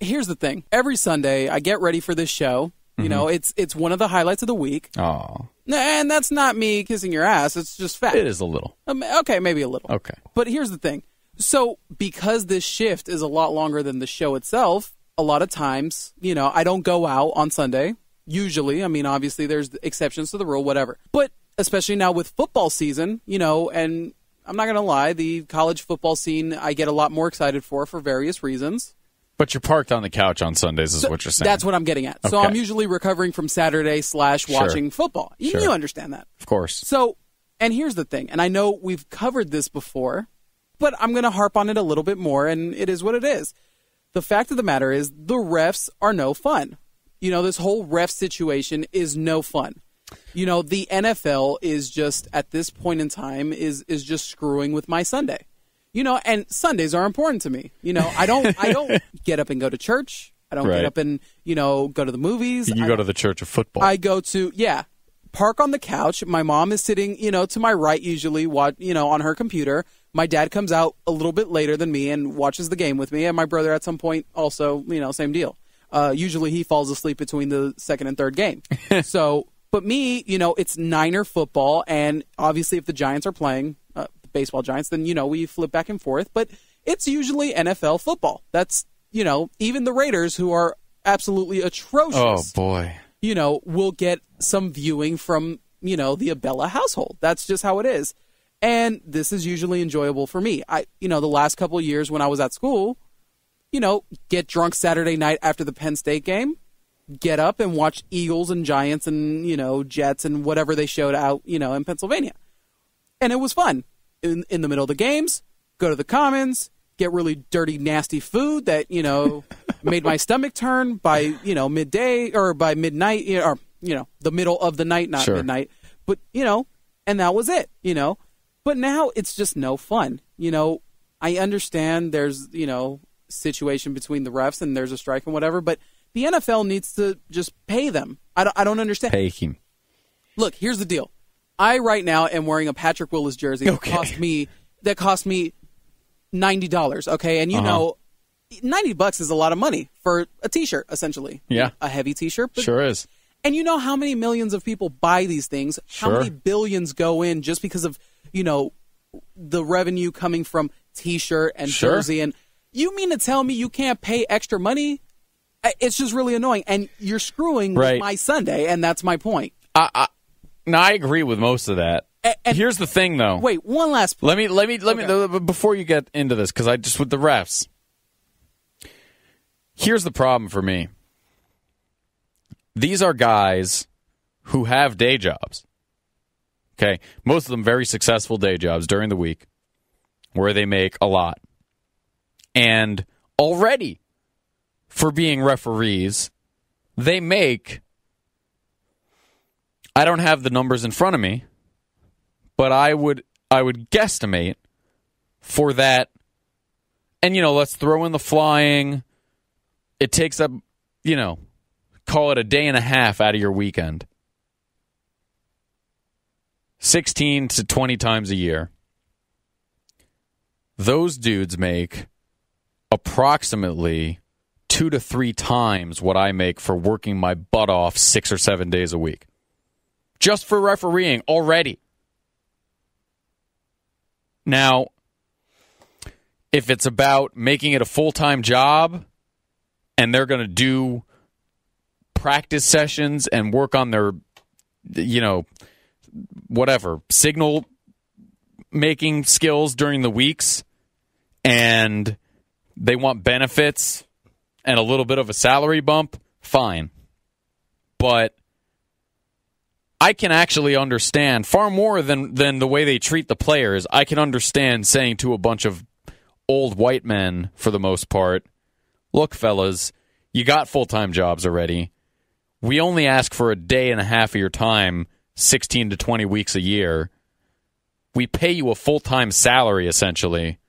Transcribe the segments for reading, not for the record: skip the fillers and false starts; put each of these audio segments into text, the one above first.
here's the thing. Every Sunday, I get ready for this show. You know, it's one of the highlights of the week. Oh. And that's not me kissing your ass. It's just fact. It is a little. Okay, maybe a little. Okay. But here's the thing. So because this shift is a lot longer than the show itself, a lot of times, I don't go out on Sunday. Usually. I mean, obviously, there's exceptions to the rule, whatever. But especially now with football season, and I'm not going to lie, the college football scene I get a lot more excited for various reasons. But you're parked on the couch on Sundays is what you're saying. That's what I'm getting at. Okay. So I'm usually recovering from Saturday / watching football. You understand that. Of course. So, and here's the thing, and I know we've covered this before, but I'm going to harp on it a little bit more, and it is what it is. The fact of the matter is the refs are no fun. This whole ref situation is no fun. The NFL is just, at this point in time, is just screwing with my Sunday. And Sundays are important to me. I don't get up and go to church. I don't get up and, go to the movies. You go to the church of football. I go to, park on the couch. My mom is sitting, to my right usually, on her computer. My dad comes out a little bit later than me and watches the game with me. And my brother at some point also, same deal. Usually he falls asleep between the second and third game. But me, it's Niner football. And obviously if the Giants are playing, baseball Giants, then, we flip back and forth. But it's usually NFL football. That's, even the Raiders, who are absolutely atrocious. Oh, boy. Will get some viewing from, the Abella household. That's just how it is. And this is usually enjoyable for me. The last couple of years when I was at school, get drunk Saturday night after the Penn State game, get up and watch Eagles and Giants and, Jets and whatever they showed out, in Pennsylvania. And it was fun. In the middle of the games, go to the Commons, get really dirty, nasty food that, made my stomach turn by, midday or by midnight, or, the middle of the night, not midnight. But, and that was it, But now it's just no fun. I understand there's, situation between the refs and there's a strike and whatever, but the NFL needs to just pay them. I don't understand. Pay him. Look, here's the deal. I right now am wearing a Patrick Willis jersey that cost me $90, okay? And $90 is a lot of money for a t-shirt, essentially. Yeah. A heavy t-shirt. But, sure is. And you know how many millions of people buy these things? How many billions go in just because of, the revenue coming from t-shirt and jersey? And you mean to tell me you can't pay extra money? It's just really annoying. And you're screwing with my Sunday, and that's my point. No, I agree with most of that. And here's the thing, though. Wait, one last point. Let me before you get into this, because with the refs. Here's the problem for me. These are guys who have day jobs. Okay, most of them very successful day jobs during the week, where they make a lot, and already for being referees, they make. I don't have the numbers in front of me, but I would guesstimate for that. And, let's throw in the flying. It takes up, call it a day and a half out of your weekend. 16 to 20 times a year. Those dudes make approximately 2 to 3 times what I make for working my butt off 6 or 7 days a week. Just for refereeing already. Now, if it's about making it a full-time job and they're going to do practice sessions and work on their, signal making skills during the weeks, and they want benefits and a little bit of a salary bump, fine. But I can actually understand far more than the way they treat the players. I can understand saying to a bunch of old white men, for the most part, look, fellas, you got full-time jobs already. We only ask for a day and a half of your time, 16 to 20 weeks a year. We pay you a full-time salary, essentially.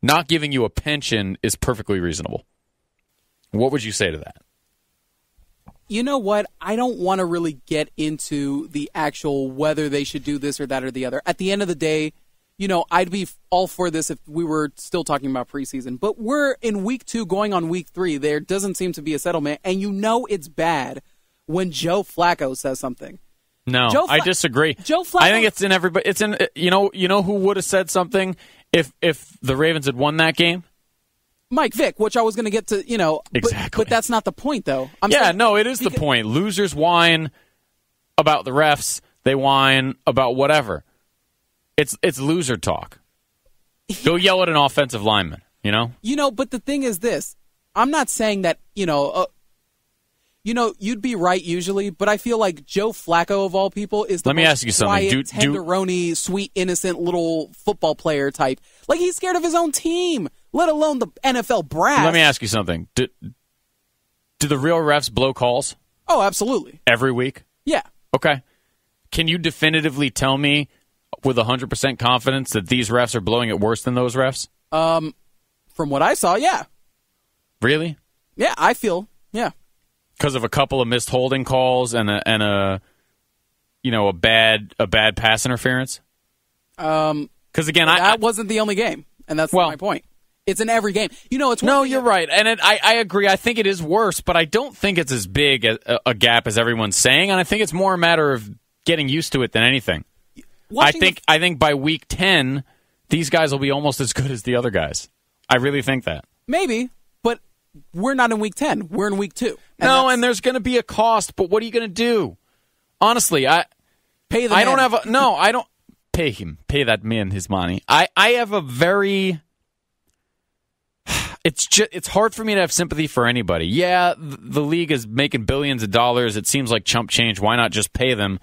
Not giving you a pension is perfectly reasonable. What would you say to that? You know what? I don't want to really get into the actual whether they should do this or that or the other. At the end of the day, I'd be all for this if we were still talking about preseason. But we're in week 2 going on week 3. There doesn't seem to be a settlement. And it's bad when Joe Flacco says something. No, I disagree. Joe Flacco. I think it's in everybody. It's in, who would have said something if the Ravens had won that game? Mike Vick, which I was going to get to, Exactly. But that's not the point, though. It is the point. Losers whine about the refs. They whine about whatever. It's loser talk. Go yell at an offensive lineman, But the thing is this. I'm not saying that, you'd be right usually, but I feel like Joe Flacco, of all people, is the most quiet, tenderoni, sweet, innocent little football player type. Like, he's scared of his own team, let alone the NFL brass. Let me ask you something. Do the real refs blow calls? Oh, absolutely. Every week? Yeah. Okay. Can you definitively tell me with 100% confidence that these refs are blowing it worse than those refs? From what I saw, yeah. Really? Yeah, I feel, yeah. Because of a couple of missed holding calls and a bad pass interference? Because again, that wasn't the only game, and that's my point. It's in every game. It's no, you're right, and I agree. I think it is worse, but I don't think it's as big a gap as everyone's saying, and I think it's more a matter of getting used to it than anything. I think by week 10, these guys will be almost as good as the other guys. I really think that. Maybe, but we're not in week 10. We're in week 2. And there's going to be a cost, but what are you going to do? Honestly, pay the I man. don't have I don't pay him. Pay that man his money. I have a very it's hard for me to have sympathy for anybody. Yeah, the league is making billions of dollars. It seems like chump change. Why not just pay them?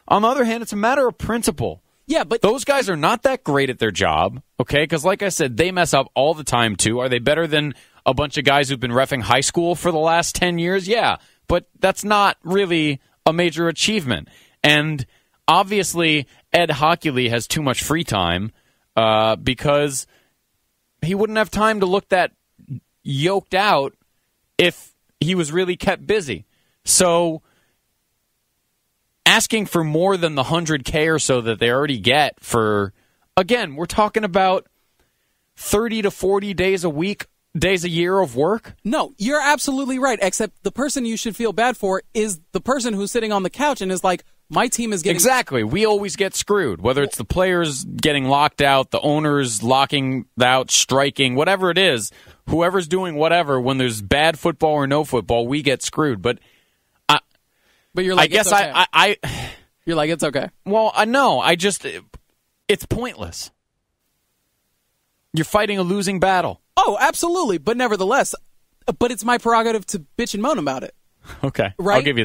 On the other hand, it's a matter of principle. Yeah, but those guys are not that great at their job, okay? Because like I said, they mess up all the time, too. Are they better than a bunch of guys who've been reffing high school for the last 10 years? Yeah, but that's not really a major achievement. And obviously, Ed Hockley has too much free time because he wouldn't have time to look that yoked out if he was really kept busy. So asking for more than the $100K or so that they already get for, again, we're talking about 30 to 40 days a year of work? No, you're absolutely right, except the person you should feel bad for is the person who's sitting on the couch and is like, my team is getting... Exactly. We always get screwed, whether it's the players getting locked out, the owners locking out, striking, whatever it is, whoever's doing whatever, when there's bad football or no football, we get screwed. But you're like, I guess okay. You're like, it's okay. Well, no, it's pointless. You're fighting a losing battle. Oh, absolutely. But nevertheless, it's my prerogative to bitch and moan about it. Okay. Right? I'll give you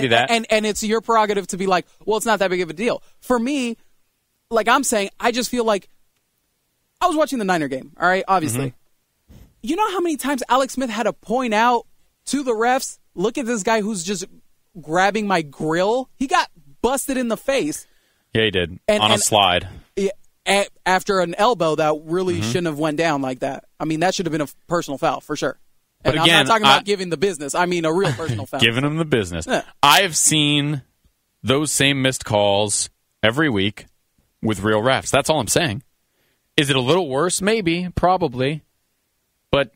that. And it's your prerogative to be like, well, it's not that big of a deal. For me, like I'm saying, I just feel like I was watching the Niner game, all right, obviously. Mm-hmm. You know how many times Alex Smith had to point out to the refs, look at this guy who's just grabbing my grill? He got busted in the face. Yeah, he did. On a slide. After an elbow that really shouldn't have went down like that. I mean, that should have been a personal foul, for sure. And but again, I'm not talking about giving the business. I mean a real personal foul. Giving him the business. Yeah. I've seen those same missed calls every week with real refs. That's all I'm saying. Is it a little worse? Maybe. Probably. But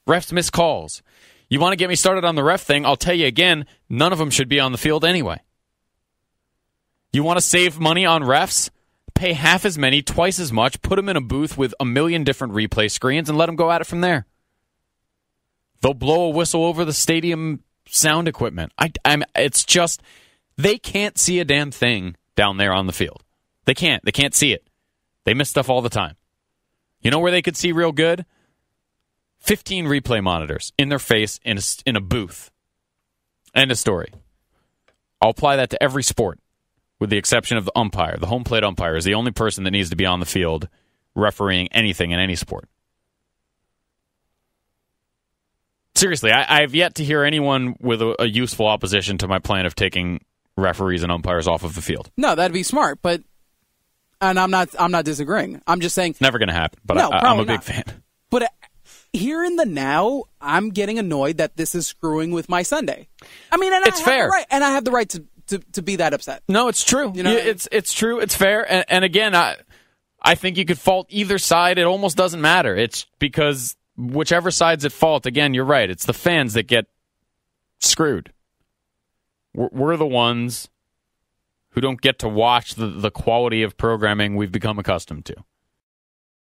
refs miss calls. You want to get me started on the ref thing? I'll tell you again, none of them should be on the field anyway. You want to save money on refs? Pay half as many, twice as much, put them in a booth with a million different replay screens, and let them go at it from there. They'll blow a whistle over the stadium sound equipment. It's just, they can't see a damn thing down there on the field. They can't. They can't see it. They miss stuff all the time. You know where they could see real good? 15 replay monitors in their face in a booth. End of story. I'll apply that to every sport, with the exception of the umpire. The home plate umpire is the only person that needs to be on the field refereeing anything in any sport. Seriously, I've yet to hear anyone with a useful opposition to my plan of taking referees and umpires off of the field. No, that'd be smart, and I'm not disagreeing. I'm just saying... It's never going to happen, but no, I'm a big fan. But here in the now, I'm getting annoyed that this is screwing with my Sunday. I mean, and it's fair. And I have the right to be that upset. No, it's true. You know, it's true. It's fair. And again, I think you could fault either side. It almost doesn't matter. It's because whichever side's at fault, again, you're right. It's the fans that get screwed. We're the ones who don't get to watch the quality of programming we've become accustomed to.